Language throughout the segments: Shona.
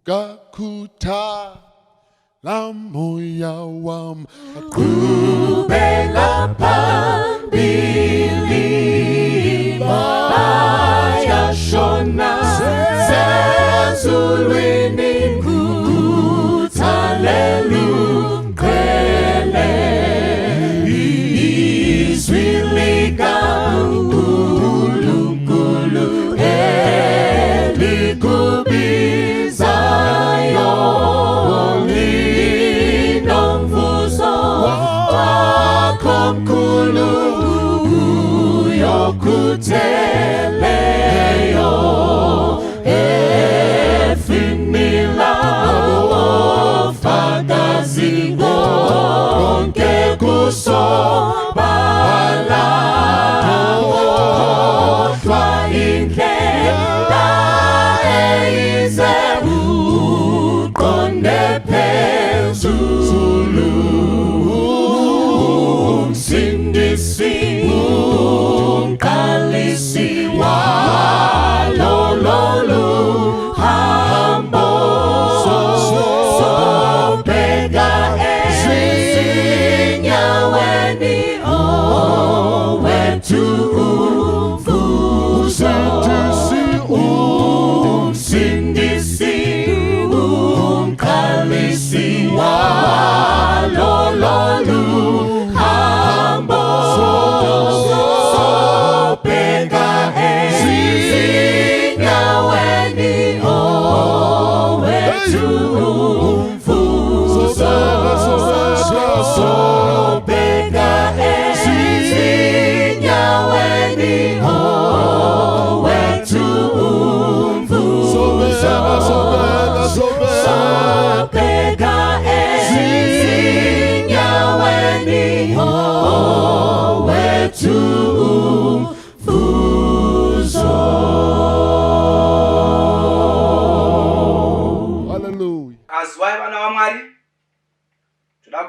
Gakuta la moya wam Kubela pambili Baya shona Sezulwini Kutalelu Kwele Izwilika Kulu Eli kubizayo Kulu yokuteleyo efinila ofagazi konke kusobala kodwa indlela eyize uqonde phezulu Sindisi umqalisi walolu hambo sobheka ezinyaweni owethu umsindisi umqalisi walolu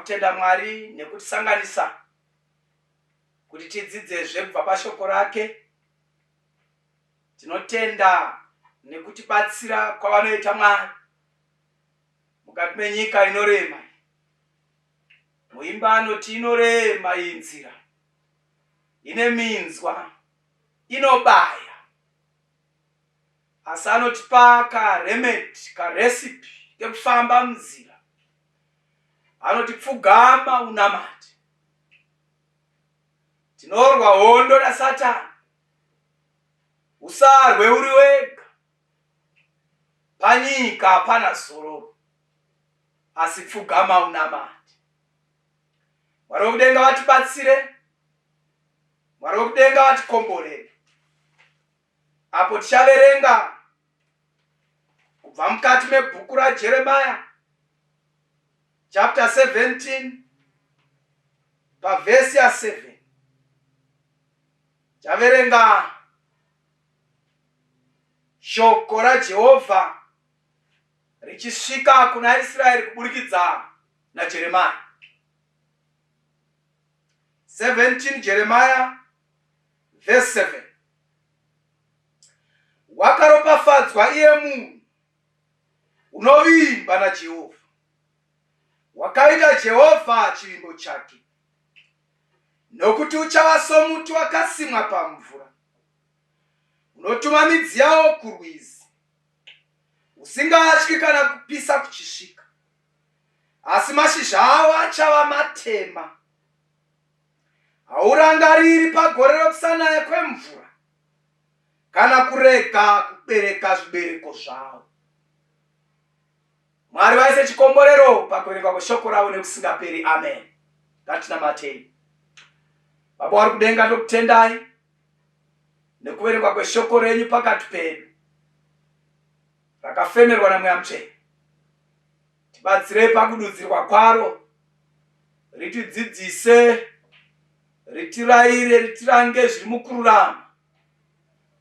Tenda Mwari nekutisanganisa kuti tidzidzezve kubva pashoko rake. Tinotenda nekutibatsira kwavanoita Mwari mukati menyika inorema. Muimba anoti inorema iyi nzira, ine minzwa, inobaya, asi anotipa karemedi, karesipi kekufamba munzira. Anotipfugama unamati. Tinorwa hondo naSatani. Usarwe uri wega. Panyika hapana zororo, asi pfugama unamati. Mwari wekudenga vatibatsire. Mwari wekudenga vatikomborere. Apo tichaverenga kubva mukati mebhuku raJeremia chapter 17 pavhesi ya 7. Chaverenga shoko raJehovha richisvika kuna Israeri kuburikidza naJeremia. 17 Jeremiah verse 7. Wakaropafadzwa iye munhu unovimba naJehovha. Wakaita Jehovha chivimbo chake, nokuti uchava somuti wakasimwa pamvura, unotuma midzi yawo kurwizi, usingatyi kana kupisa kuchisvika, asi mashizha awo achava matema. Haurangariri pagore rokusanaya kwemvura, kana kurega kubereka zvibereko zvawo. Mwari vaise chikomborero pakuverenga kweshoko ravo nekusingaperi. Amen. Ngatinamatei. Baba vari kudenga, ndokutendai nekuverenga kweshoko renyu pakati pedu rakafemerwa naMweya Mutsvene. Tibatsirei pakududzirwa kwaro, ritidzidzise, ritirayire, ritirange zviri mukururama,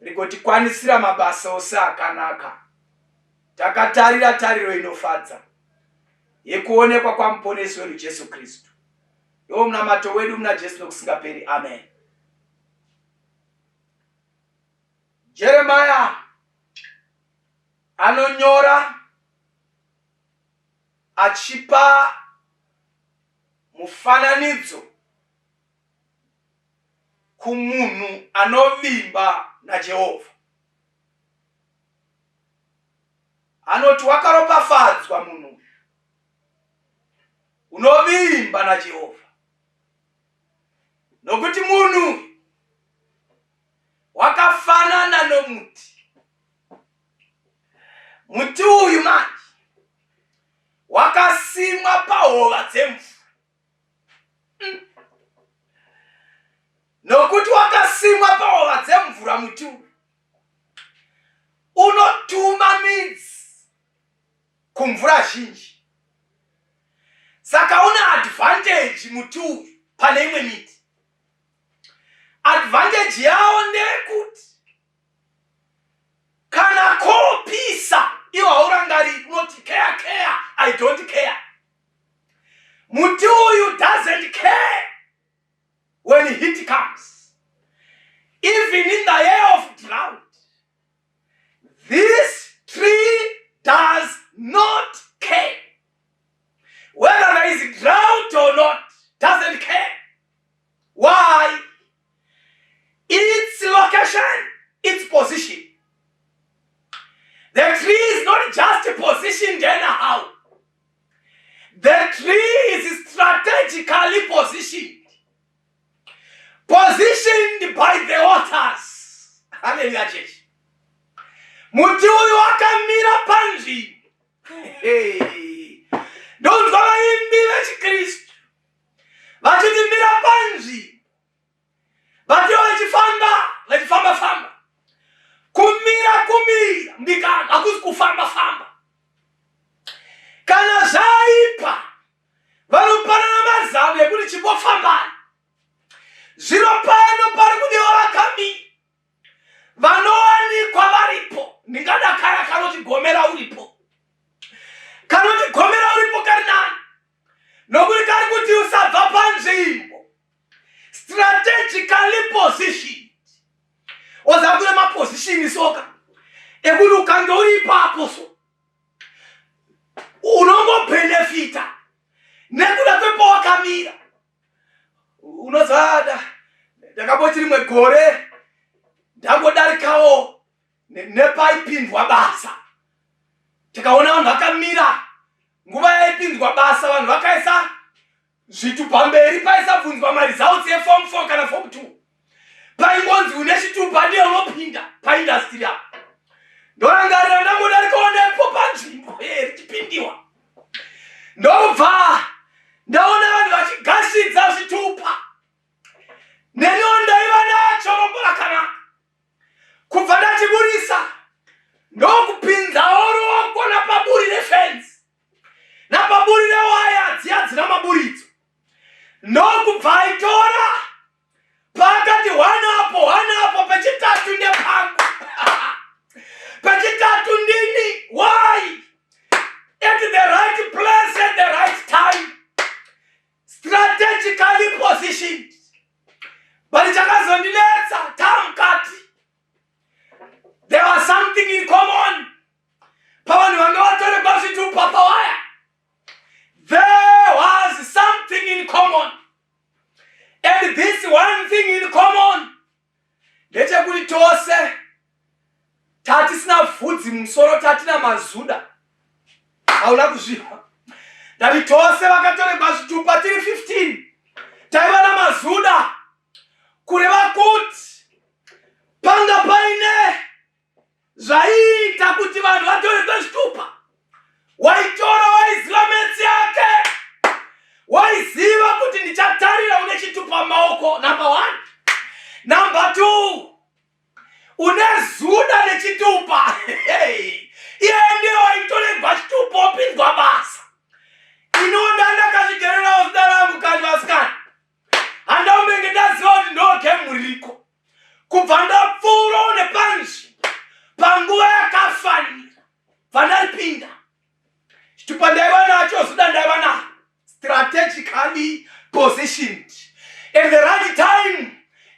rigotikwanisira mabasa ose akanaka. Takatarira tariro inofadza yekuonekwa kwamuponesi wedu Jesu Kristu. Iwo munamato wedu muna Jesu nokusingaperi. Amen. Jeremiah anonyora achipa mufananidzo kumunhu anovimba naJehovha. Anoti wakaropafadzwa munhu unovimba naJehovha, nokuti munhu wakafanana nomuti. Muti uyu manje wakasimwa pahova dzemvura. Nokuti wakasimwa pahova dzemvura, muti uyu unotuma midzi kumvura zhinji. Saka una advantage muti uyu pane imwe miti. Advantage yawo ndeyekuti kana kopisa iwo haurangariri, unoti care, I don't care. Muti uyu doesn't care when heat comes. Even in the year of drought, this tree does not care. Whether there is drought or not, doesn't care. Why? Its location, its position. The tree is not just positioned anyhow. The tree is strategically positioned. Positioned by the waters. Hallelujah, church. Muti uyu wakamira panzvimbo. Ndonzwa vaimbi vechiKristu vachitimira panzvimbo, vatio vachifamba. Kumira mbikana, hakusi kufamba. Kana zvaipa vanopanana mazano ekuti chimbofambani. Zvino pano pari kudiwa vakamira vanowanikwa varipo. Ndingadakara kanoti gomera uripo. Kanoti gomera uripo kari nani, nokuti kari kuti usabva panzvimbo strategically positioned. Ozakule maposition soka ekuti ukange uri ipapo so unongobenefita nekuda kwepo wakamira. Unozada ndakamboti rimwe gore ndangodarikawo nepaipindwa basa, tikaona vanhu vakamira nguva yaipindwa basa, vanhu vakaisa zvitu pamberi, paisabvunzwa maresults eform 4 kana form 2. Paingonzi une chitupa ndiye unopinda paindastry apo. Ndorangarira ndangodarikawo nepo panzvimbo richipindiwa. Ndobva ndaona vanhu vachigashidza zvitupa. Neniwo ndaiva nacho rombo rakanaka. Kubva ndachiburisa ndokupinzawo ruoko napaburi refensi napaburi rewaya dziya dzina maburidzo. Ndokubva aitora pakati hwanapo pechitatu nepangu. Pechitatu ndini. Why? At the right place at the right time. Strategically positioned. But chakazondiletsa tamkati. There was something in common. Pavanhu vanga vatorerwa zvitupa pawaya. There was something in common. And this one thing in common, ndechekuti tose tatisina vhudzi mumusoro, tatina mazuda. Hauna kuzviva. Ndati tose vakatorerwa zvitupa tiri 15 taiva namazuda, kureva kuti panga paine zvaiita kuti vanhu vatorerwe zvitupa. Waitora waiziva metsi yake, waiziva kuti ndichatarira une chitupa maoko. Number 1. Number 2, une zuda nechitupa. Iye ndiye waitorerwa chitupa opinzwa basa. Inonda ndakazvigererawo zita rangu kani vasikana. Handaumenge ndaziva kuti ndogemuriko. Kubva ndapfuura nepanzvimbo panguva yakafanira vandalipinda. Chitupa ndaiva nacho, zuda ndaiva nacho. Strategically positioned in the right time,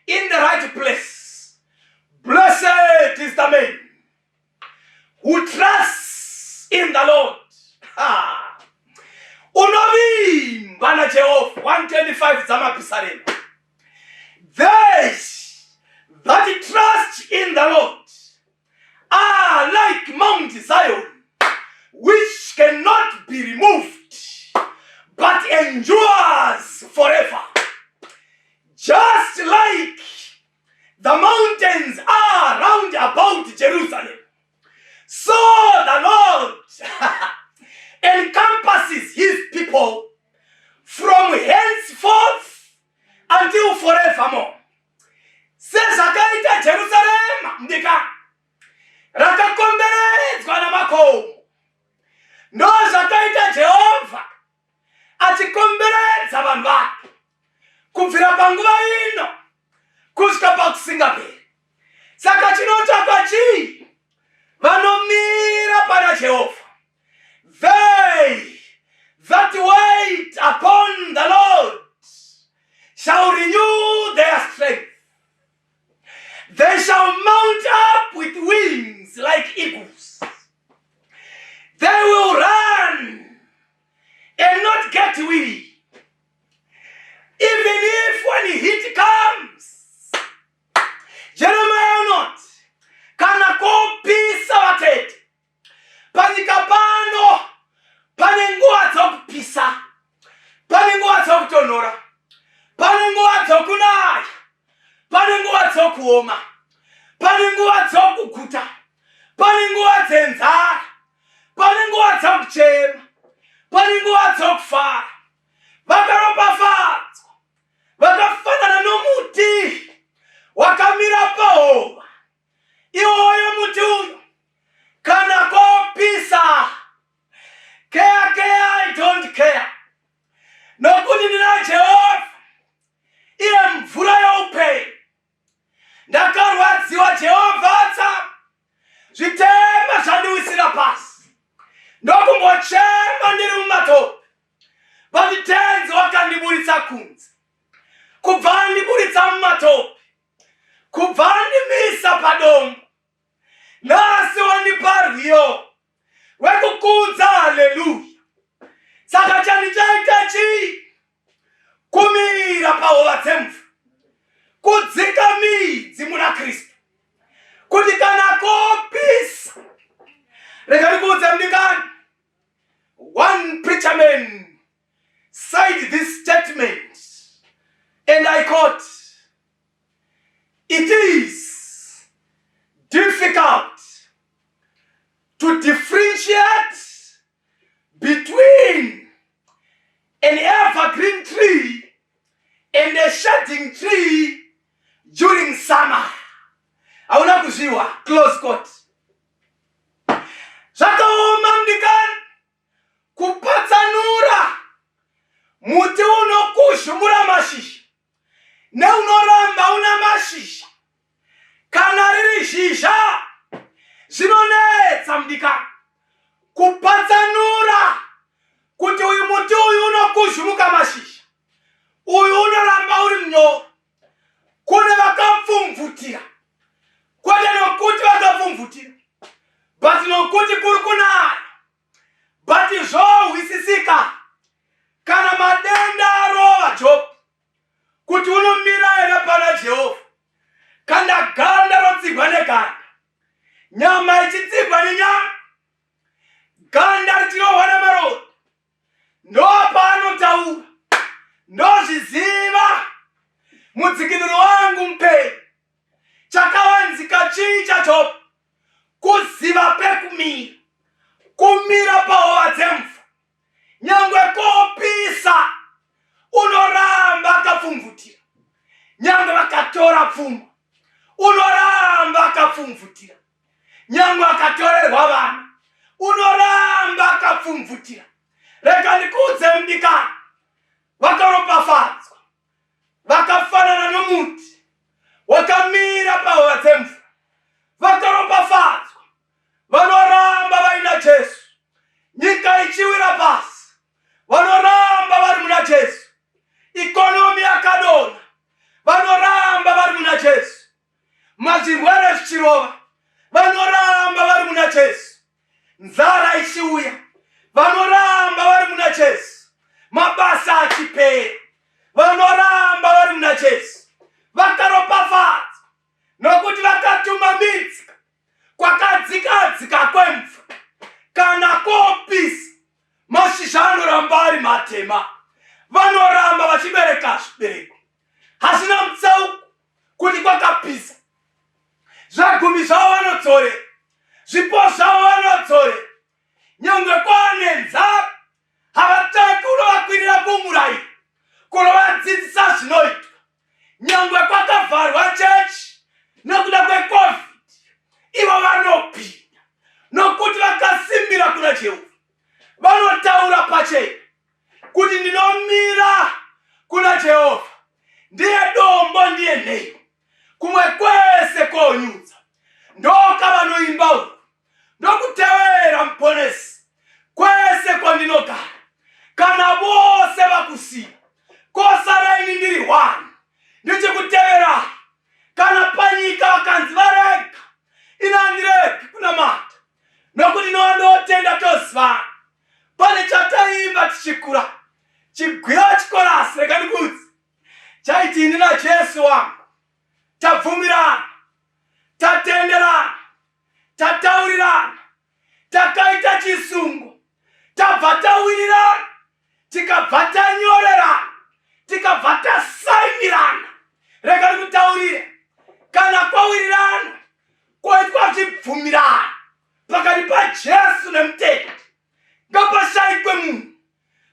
in the right place. Blessed is the man who trusts in the Lord. 5 dzamapisarema. They that trust in the Lord are like Mount Zion, which cannot be removed, but endures forever. Just like the mountains are round about Jerusalem, so the Lord encompasses his people from henceforth until forevermore. Sezakaita Jerusalem ndika rakakomberedzwa namakomo. Ndo zvakaita Jehovha achikomberedza vanhu vake kubvira panguva ino kusvika pakusingaperi. Saka chinotsvakwa chii? Vanomira pana Jehovha. They that wait upon the Lord shall renew their strength. They shall mount up with wings like eagles. They will run and not get weary. Even if when heat comes, Jeremiah not, kana kopisa vatete. Panyika pano, pane nguva dzokupisa, pane nguva dzokutonhora, pane nguva dzokunaya, pane nguva dzokuoma, pane nguva dzokuguta, pane nguva dzenzara, pane nguva dzokuchema, pane nguva dzokufara. Vakaropafadzwa, vakafanana nomuti wakamira pahova. Iwoyo muti uyu kana kopisa, care, I don't care. Nokuti ndina Jehovha, iye mvura youpenyu. Ndakarwadziwa Jehovha atsama, zvitema zvandiwisira pasi. Ndokumbochema ndiri mumatope, vanditenzi wakandiburitsa kunze. Kubva andiburitsa mumatope, kubva andimisa padombo, nhasi wandipa rwiyo rwekukudza. Haleluya. Saka chandichaita chii? Kumira pahova dzemvura, kudzika midzi muna Kristu, kuti kana kopisa. Rega ndikuudze mdikani, one preacher man said this statement, and I quote, "It is difficult to differentiate between an evergreen tree and a shading tree during summer." Hauna kuzviwa, close quote. Zvakaoma mdikani kupatsanura muti unokuzhumura mashizha neunoramba una mashizha. Kana riri zhizha zvinonetsa mdikani kupatsanura kuti uyu muti uyu unokuzhumuka mashizha, uyu unoramba uri mnyoro. Kune vakapfumvutira, kwete nokuti vakapfumvutira, but nokuti kuri kunaya. But zvohwisisika kana madenda arova Job kuti unomira here pana Jehovha. Kana ganda rotsigwa neganda, nyama ichitsigwa nenyama, ganda richirohwa namarodo, ndopaanotaura, ndozviziva mudzikinuro wangu mupenyu. Chakavanzika chii chaJob? Kuziva pekumira, kumira pahova dzemvura. Nyangwe kopisa, unoramba akapfumvutira. Nyangwe vakatora pfuma, unoramba akapfumvutira. Nyangwe akatorerwa vana, unoramba akapfumvutira. Rega ndikuudze mdikani, vakaropafadzwa, vakafanana nomuti wakamira pahova dzemvura. Vakaropafadzwa, vanoramba vaina Jesu. Nyika ichiwira pasi, vanoramba vari muna Jesu. Ikonomi yakadonha, vanoramba vari muna Jesu. Mazvirwere zvichirova, vanoramba vari muna Jesu. Nzara ichiuya, vanoramba vari muna Jesu. Mabasa achipera, vanoramba vari muna Jesu vakaropafadza, nokuti vakatuma midzi kwakadzikadzika kwemvura kana kopisa. Mashizha anoramba ari matema, vanoramba vachibereka zvibereko. Hasina mutsauko kuti kwakapisa. Zvagumi zvavo vanodzorera, zvipo zvavo vanodzorera. Nyangwe kwane nzara havataki unovakwirira kumurayi, kunovadzidzisa zvinoitwa. Nyangwe kwakavharwa chechi nekuda kweCovid, ivo vanopinda nokuti vakasimbira kuna Jehovha. Vanotaura pachena kuti ndinomira kuna Jehovha, ndiye dombo ndiye nheyo, kumwe kwese konyudza. Ndokavanoimba uku, ndokutevera muponesi kwese kwandinogara. Kana vose vakusiya, kosara ini ndiri hwani, ndichikutevera. Kana panyika vakanzi varega, ina handiregi kunamata, nokuti ndinondotenda tozivana. Pane chataimba tichikura, chigwiwa chikorasi, rega ndikudze, chaiti ini naJesu wangu tabvumirana, tatenderana, tataurirana, takaita chisungo, tabva tawirirana, tikabva tanyorerana, tikabva tasainirana. Rega ndikutaurire, kana kwawirirana koitwa zvibvumirana pakati paJesu nemutendi, ngapashayikwe munhu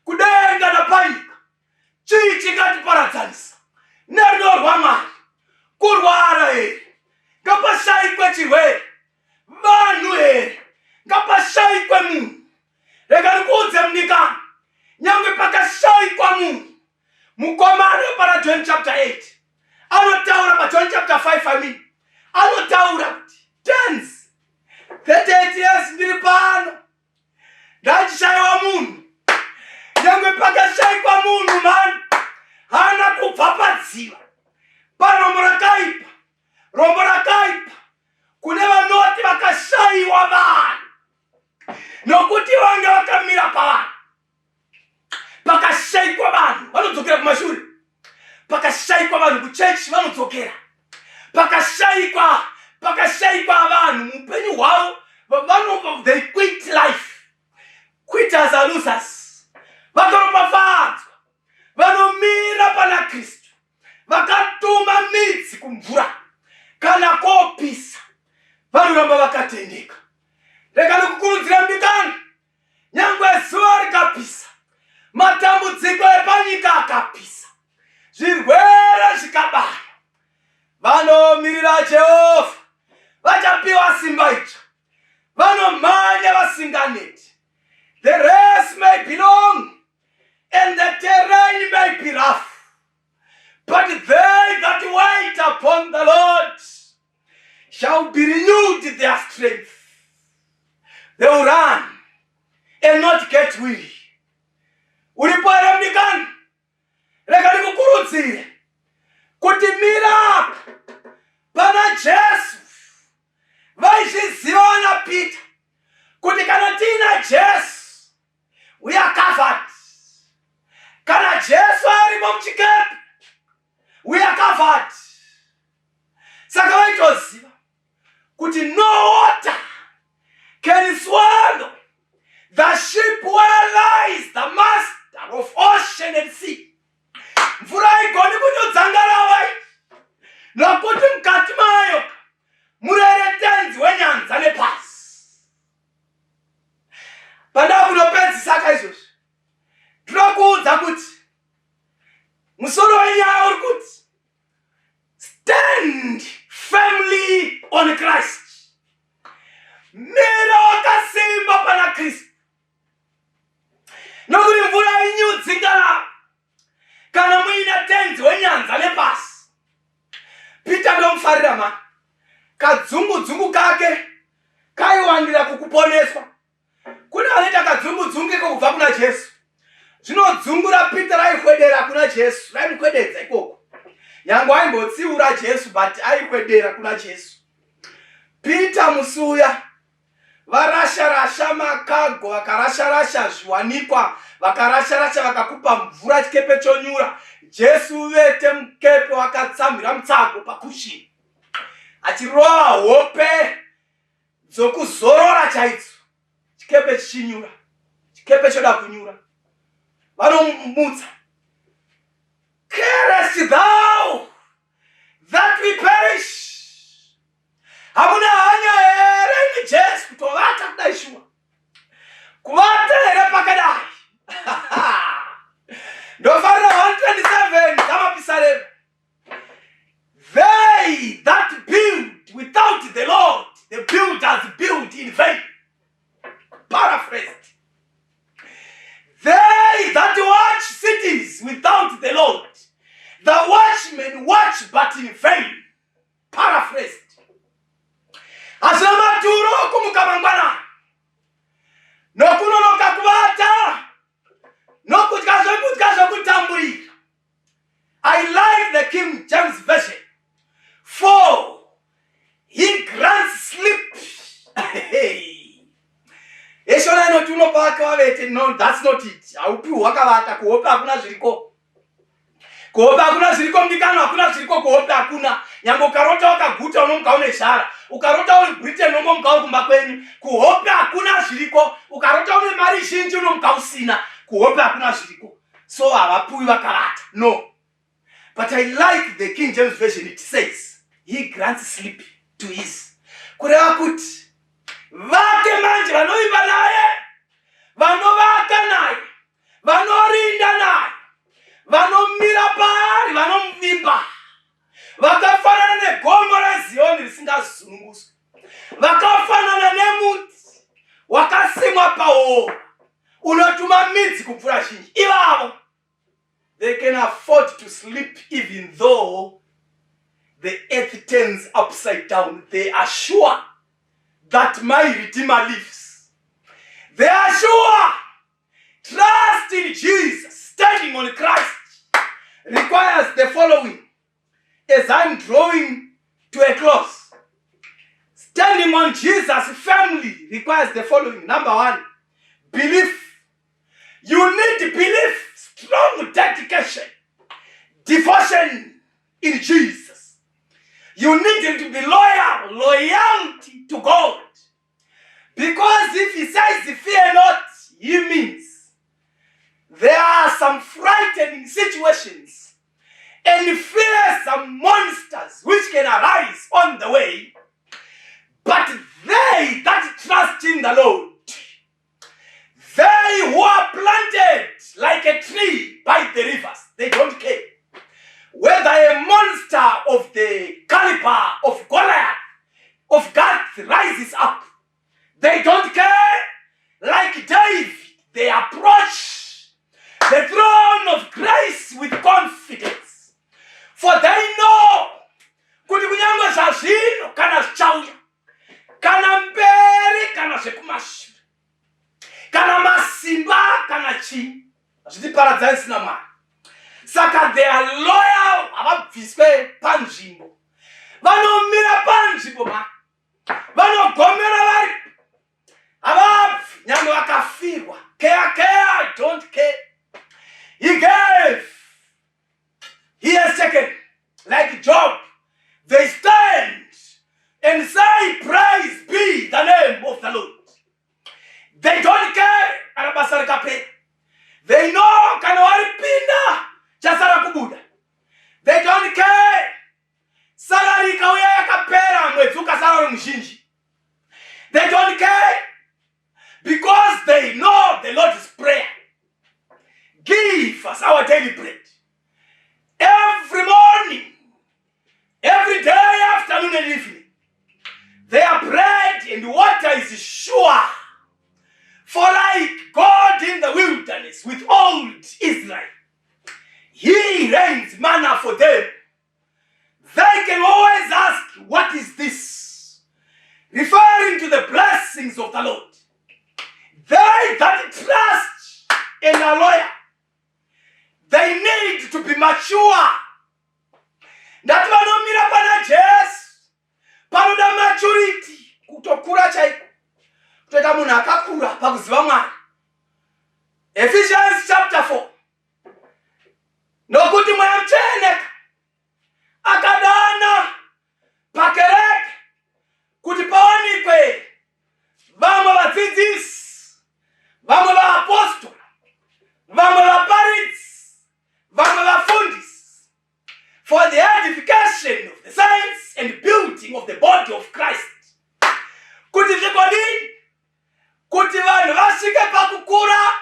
kudenga napanyika. Chii chingatiparadzanisa nerudo rwaMwari? Kurwara here? Ngapashayikwe chirwere? Vanhu here? Ngapashayikwe munhu? Rega ndikuudze munikana, nyangwe pakashayikwa munhu, mukomana para John chapter 8 anotaura, pa John chapter 5 anotaura kuti tens 38 years ndiri pano ndachishayiwa munhu. Nyangwe pakashayikwa munhu mani hana kubva padziva parombo rakaipa, rombo rakaipa kune vanoti vakashayiwa vanhu, nokuti vange vakamira pavanhu. Pakashayikwa vanhu vanodzokera kumashure, pakashayikwa vanhu kuchechi vanodzokera, pakashayikwa vanhu mupenyu hwavo they quit life. Quitters are losers. Vakaropafadzwa, vanomira pana Kristu, vakatuma midzi kumvura kana kopisa, vanoramba vakatendeka. Rega ndikukurudzira mbikani, nyangwe zuva rikapisa, matambudziko epanyika akapisa, zvirwere zvikabara, vanomirira Jehovha vachapiwa simba idzva, vanomhanya vasinganeti. The race may be long and the terrain may be rough, but they that wait upon the Lord shall be renewed their strength. They will run and not get weary. Uripo here mdikani? Rega ndikukurudzire kuti mira pana Jesu. Vaizviziva na Peter kuti kana tina Jesu we are covered. Kana Jesu arimo muchikepe we are covered. Saka vaitoziva kuti no water can swallow the ship where lies the master of ocean and sea. Mvura haigoni kunyodzangarava nokuti mukati mayo murere tenzi wenyanza nepasi. Panda kunopedzisaka izvozvo, ndinokuudza kuti musoro wenyaya uri kuti stand firmly on Christ. Mira wakasimba pana Kristu, nokuti mvura inyudzingara kana muine tenzi wenyanza nepasi. Peter ndomufarira mani, kadzungu kake kaiwandira kukuponeswa. Kuna anoita kadzungu kubva kuna Jesu. Zvinodzungura Peter raihwedera kuna Jesu, raimukwededza ikoko. Nyangwe aimbotsiura Jesu but aikwedera kuna Jesu. Peter musuya varasha makago, vakarasha zviwanikwa, vakarasha vakakupa mvura chikepe chonyura. Jesu vete mukepe wakatsamira mutsago pakushini. Achirova hope dzokuzorora chaidzo. Chikepe chichinyura. Chikepe choda kunyura. Vanomutsa. Carest thou that we perish? Hamuna hanya here ni Jesu kutovata kudai shua. Kuvata here pakadai. Ndofarira 127 kama pisareva. They that build without the Lord, the builders build in vain. Paraphrased. They that watch cities without the Lord, the watchmen watch but in vain. Paraphrased. Asema turo kumukamangwana. Nokunonoka kubata. Nokutkazo kutamburi. I like the King James Version. For he grants sleep. Eshona no tuno paka wavete. No, that's not it. Aupi wakavata kuhopa hakuna ziriko. Kuhopa hakuna ziriko mdikano hakuna ziriko kuhopa hakuna. Nyambo ukarota wakaguta unomkaone shara. Ukarota uli Britain unomkaone kumbakwenyu. Kuhopa hakuna ziriko. Ukarota uli mari shinji unomkausina. Kuhopa hakuna ziriko. So awapui wakavata. No. But I like the King James Version. It says, he grants sleep to his. Kureva kuti. Vake manje vanoimba naye. Vanovaka naye. Vanorinda naye. Vanomira pari. Vanomvimba. Vakafanana negomo reZioni risingazungudzwi. Vakafanana nemuti wakasimwa pawo. Unotuma midzi kupfura zhinji. Ivavo. They can afford to sleep even though the earth turns upside down. They are sure that my Redeemer lives. They are sure. Trust in Jesus, standing on Christ, requires the following. As I'm drawing to a close, standing on Jesus' family requires the following. Number one, belief. You need belief, strong dedication, devotion in Jesus. You need to be loyal, loyalty to God. Because if he says fear not, he means there are some frightening situations and fearsome monsters which can arise on the way. But they that trust in the Lord, they who are planted like a tree by the rivers, they don't care. Whether a monster of the caliber of Goliath, of Gath rises up, they don't care. Like David, they approach the throne of grace with confidence. For they know, kuti kunyangwe zvazvino kana zvichauya, kana mberi kana zvekumashure, kana masimba kana chi, zvitiparadza isina Mwari. Saka they are loyal, havabviswe panzvimbo. Vanomira panzvimbo Mwari. Vanogomera vari. Havabvi nyangwe vakafirwa. Care, I don't care. He gave. He has taken. Like Job, they stand and say, praise be the name of the Lord. They don't care. They know kana waripinda chasara kubuda. They don't care. Salary kauya yakapera mwezi ukasara mshinji. They don't care because they know the Lord's prayer. Give us our daily bread. Every morning, every day, afternoon and evening. Their bread and water is sure. For like God in the wilderness with old Israel, he rains manna for them. They can always ask, what is this? Referring to the blessings of the Lord. They that trust in a lawyer, they need to be mature. Ndati vanomira pana Jesu, panoda maturity, kutokura chaiko. Kutoita munhu akakura pakuziva Mwari. Ephesians chapter 4. nokuti mweya mutsvene akadana pakereke kuti pawanikwe vamwe vadzidzisi, vamwe vaapostoli, vamwe vaparidzi, vamwe vafundisi, for the edification of the saints and building of the body of Christ. Kuti zvigodini, kuti vanhu vasvike pakukura,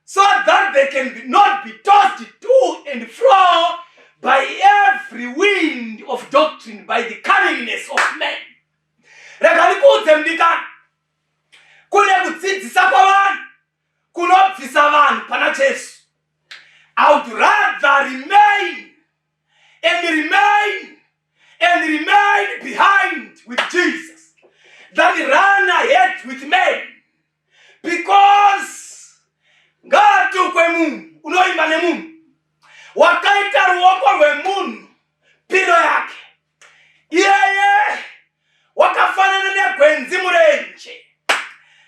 so that they can not be tossed to and fro by every wind of doctrine, by the cunningness of men. Rega ndikuudze mdikani, kune kudzidzisa kwavanhu kunobvisa vanhu pana Jesu. I would rather remain behind with Jesus than run ahead with men, because ngatukwe munhu unoimba nemunhu wakaita ruoko rwemunhu pino yake, iyeye wakafanana negwenzi murenje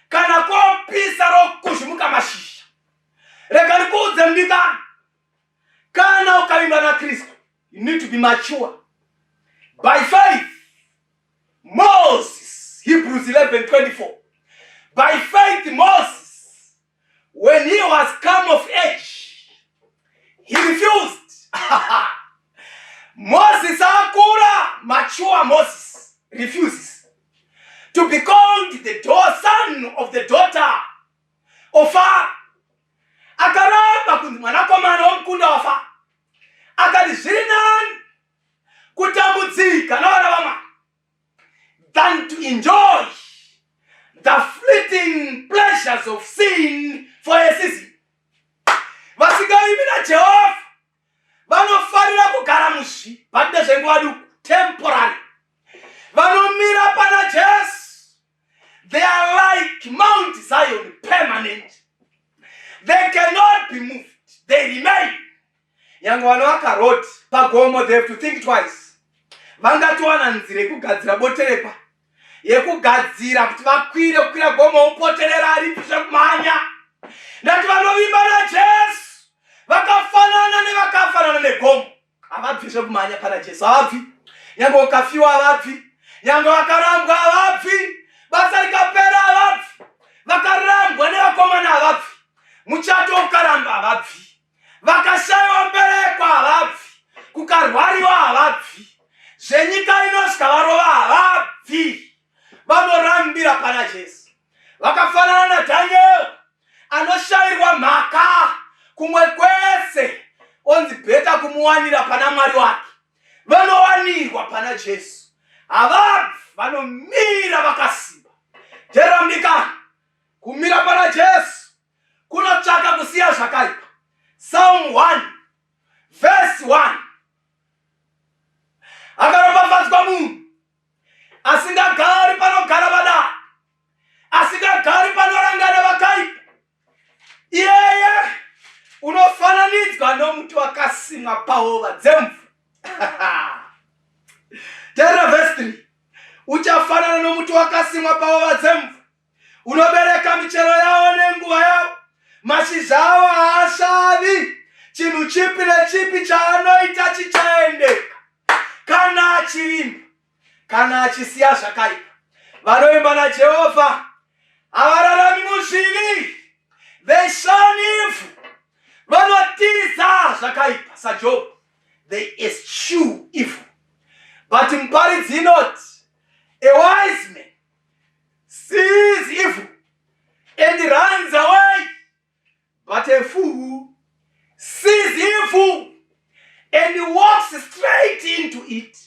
kana kopisa rokuzhumuka mashizha. Rega ndikuudze mdikani, kana ukavimba na Kristu, you need to be mature by faith. Moses, Hebrews 11:24, by faith Moses, when he was come of age, he refused. Moses akura, mature Moses refuses to be called the son of the daughter of Pharaoh. Akaramba kunzi mwanakomana womkunda wa Pharaoh. Akati zviri nani kutambudzika navana vamwari than to enjoy the fleeting pleasures of sin for a season. Vasikaimbi naJehovha vanofarira kugara muzvi padide zvenguva duku, temporary. Vanomira pana Jesu, they are like Mount Zion, permanent. They cannot be moved, they remain. Yangu vanovaka road pagomo, they have to think twice. Vangatiwana nzira yekugadzira boterekwa, yekugadzira kuti vakwire kukwira gomo upoterera ari zvekumhanya. Ndati vanovimba naJesu vakafanana nevakafanana negomo, havabvi zvekumhanya pana Jesu, havabvi. Yangu ukafiwa havabvi, yangu vakarambwa havabvi, basa rikapera havabvi, vakarambwa nevakomana havabvi, muchato ukaramba havabvi, vakashaiwa mberekwa havabvi, kukarwariwa havabvi, zvenyika inosvika varova havabvi, vanorambira pana Jesu. Vakafanana naDhanieri anoshayirwa mhaka kumwe kwese, onzi bheta kumuwanira pana Mwari wake, vanowanirwa pana Jesu. Havabvi, vanomira vakasimba. Teramdikani, kumira pana Jesu kunotsvaka kusiya zvakaipa. Psalm 1 verse 1, akaropafadzwa munhu asingagari panogara vadaro, asingagari panorangana vakaipa. Iyeye unofananidzwa nomuti wakasimwa pahova dzemvu. Tera verse 3, uchafanana nomuti wakasimwa pahova dzemvu, unobereka michero yawo nenguva yawo, mashizha awo haasvavi, chinhu chipi nechipi chaanoita chichaendeka. Kana achivimba, kana achisiya zvakaipa. Vanoimba naJehovha havararami muzvivi, they shun evil. Vanotiza zvakaipa saJob, they eschew evil. But muparidzi inoti, a wise man sees evil and runs away, but a fool sees evil and walks straight into it,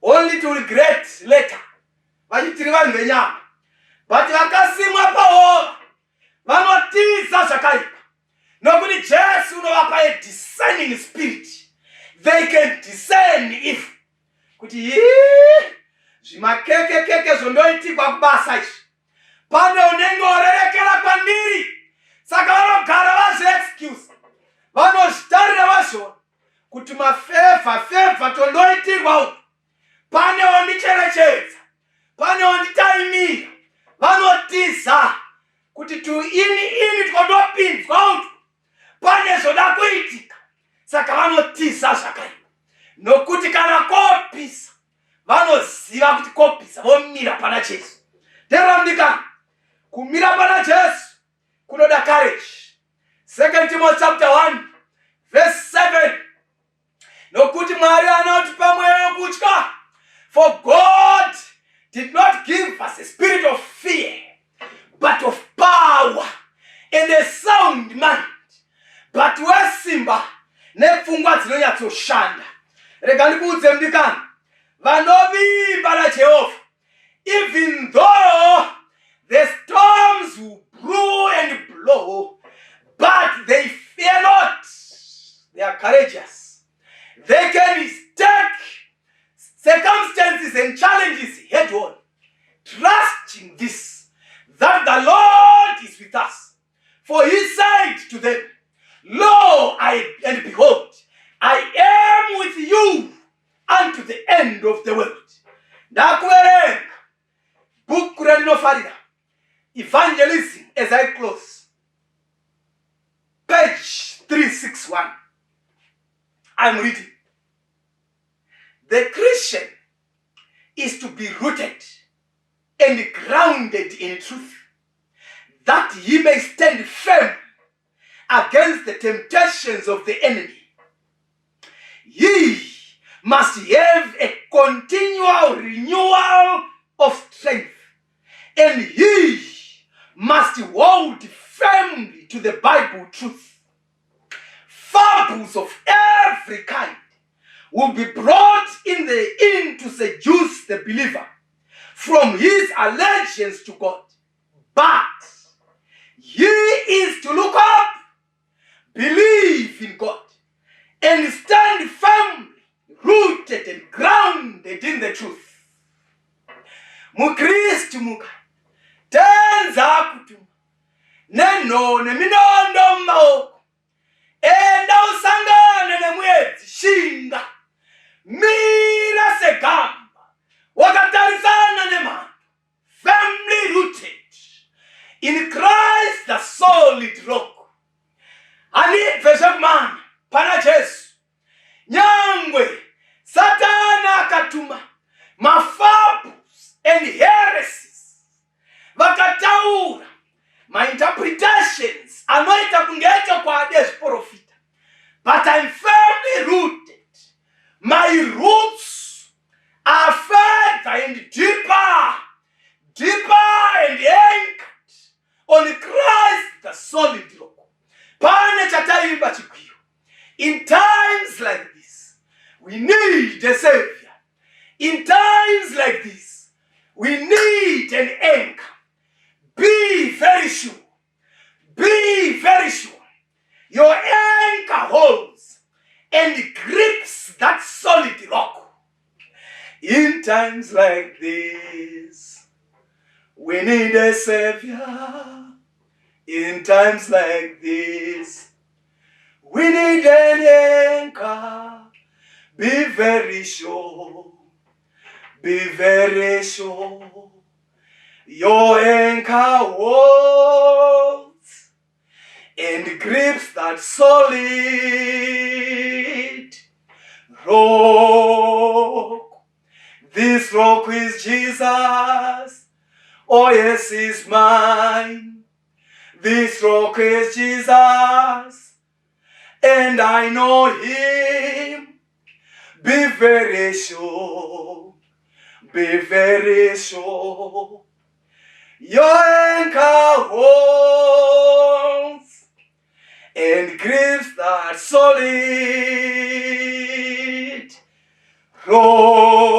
only to regret later. Vachitiri vanhu venyama, but vakasimwa pahova vanotiza zvakaipa, nokuti Jesu unovapa a discerning spirit. They can discern evil. Kuti zvimakekekeke zvondoitikwa kubasa izvi, pane unenge orerekera kwandiri, saka vanogara vazviexcuse, vanozvitarira vazvona kuti mafevha tondoitirwa uku, pane ondicherechedza, pane onditaimira. Vanotiza kuti ini tondopinzwa uku, pane zvoda kuitika, saka ziva kuti kopisa vomira pana Jesu. Teramdika kumira pana Jesu kunoda courage. 2 Timothy chapter 1 verse 7. Nokuti Mwari anotipa mweya wokutya. For God did not give us a spirit of fear, but of power and a sound mind. But wesimba nepfungwa dzinonyatsoshanda. Rega ndikuudze mdikani, vanovimba naJehovha, even though the storms will brew and blow, but they fear not. They are courageous. They can take circumstances and challenges head on, trusting this, that the Lord is with us. For he said to them, Lo, and behold, I am with you unto the end of the world. Ndakuverenga book rinofarira Evangelism as I close, page 361. I'm reading. The Christian is to be rooted and grounded in truth, that he may stand firm against the temptations of the enemy. Ye must have a continual renewal of strength, and ye must hold firmly to the Bible truth. Fables of every kind will be brought in to seduce the believer from his allegiance to God. But he is to look up, believe in God, and stand firmly rooted and grounded in the truth. Mukristu muka tenza kutuma neno neminondo maoko enda usangane nemwezi shinga mira segamba wakatarizana nemando, firmly rooted in Christ the solid rock. Ani veshamana pana Jesu nyangwe Satana akatuma mafabus and heresies, vakataura my interpretations anoita kungecha kwa profita, but I'm firmly rooted. My roots are further and deeper and anchored on Christ the solid rock. Pane chataimba chikwiyo. In times like this, we need a savior. In times like this, we need an anchor. Be very sure. Be very sure. Your anchor holds and grips that solid rock. In times like this, we need a savior. In times like this, we need an anchor. Be very sure. Be very sure. Your anchor holds and grips that solid rock. This rock is Jesus. Oh yes, he's mine. This rock is Jesus, and I know him. Be very sure. Be very sure. Your anchor holds and grips that solid rock.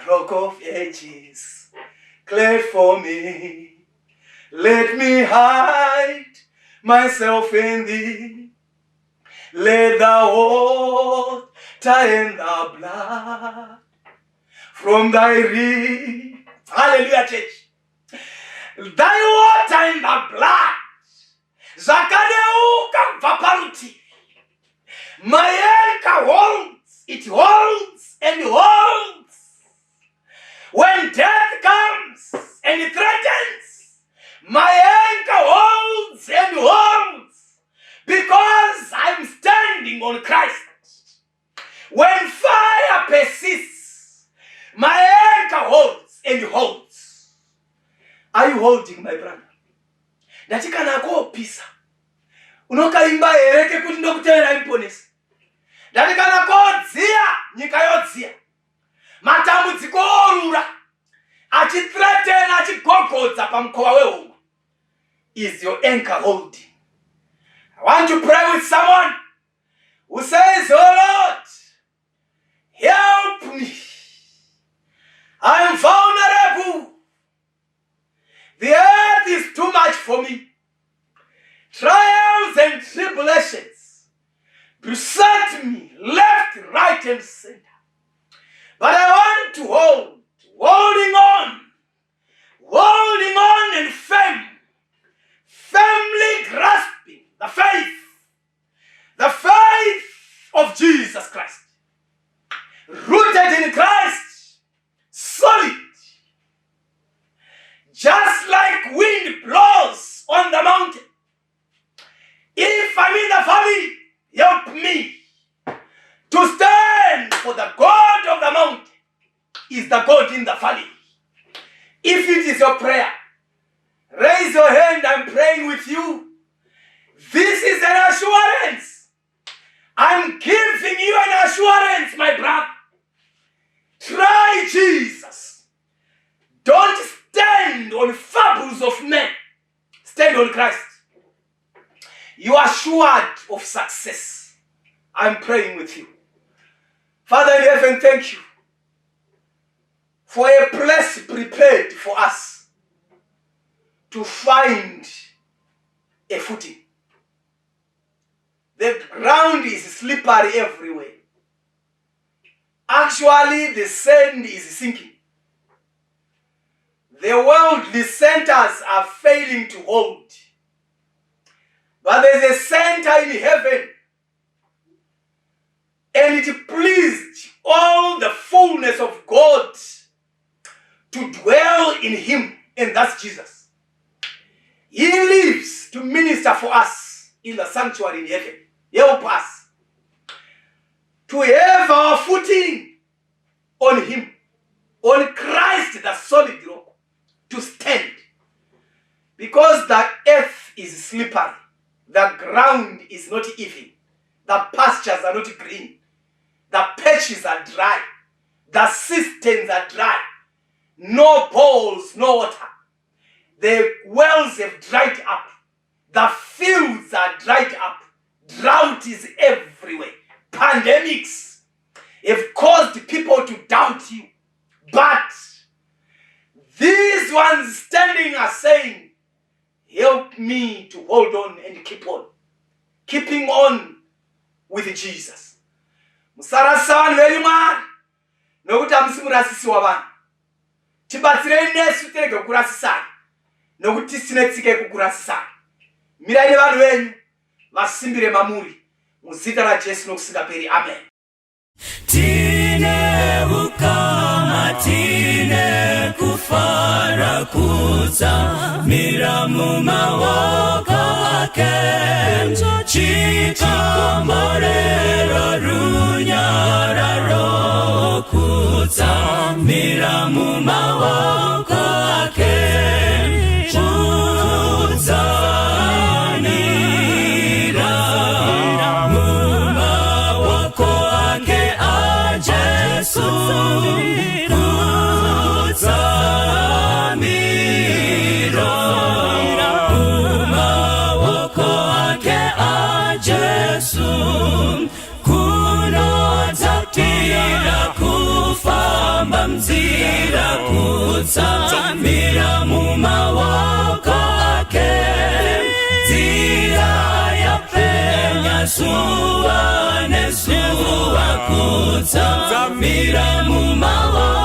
Rock of ages, clear for me. Let me hide myself in thee. Let the water and the blood from thy reed. Hallelujah, church. Thy water and the blood. Zakadeuka vaparuti. My anchor holds. It holds and holds. When death comes and it threatens, my anchor holds and holds, because I'm standing on Christ. When fire persists and holds. Are you holding, my brother? Ndatika nako pisa. Unokaimba ereke kuti ndokutera imponesa. Ndatika nako dzia nyika yodzia. Matambudziko orura. Achithreatena achigogodza pamukova weumwe. Is your anchor holding? I want to pray with someone who says, oh Lord, help me. I am vulnerable. The earth is too much for me. Trials and tribulations beset me left, right, and center. But I want to holding on and firmly grasping the faith of Jesus Christ. Rooted in Christ, solid. Just like wind blows on the mountain. If I'm in the valley, help me to stand, for the God of the mountain is the God in the valley. If it is your prayer, raise your hand. I'm praying with you. This is an assurance. I'm giving you an assurance, my brother. Try Jesus. Don't stand on fables of men. Stand on Christ. You are assured of success. I'm praying with you. Father in heaven, thank you for a place prepared for us to find a footing. The ground is slippery everywhere. Actually, the sand is sinking. The worldly centers are failing to hold. But there's a center in heaven, and it pleased all the fullness of God to dwell in him, and that's Jesus. He lives to minister for us in the sanctuary in heaven. Help us to have our footing on him, on Christ, the solid rock, to stand. Because the earth is slippery, the ground is not even, the pastures are not green, the patches are dry, the cisterns are dry, no bowls, no water. The wells have dried up, the fields are dried up, drought is everywhere. Pandemics have caused people to doubt you. But these ones standing are saying, help me to hold on and keep on. Keeping on with Jesus. Musarasa very man. No utamsimurasisi wabana. Tibatsire nesu tereke kurasisa. No utisine kukurasisa. Miraile vanhu venyu vasimbire mamuri. Muzita la Jesu nokusingaperi. Amen. Tine ukama, tine kufara kuza, miramu mawoka ake, chikamorero runyara ro kuza, miramu mawoka ake, mzira kutsamira mumawoko ake, dzira yapenya zuwa nezuwa kutsamira mumawoko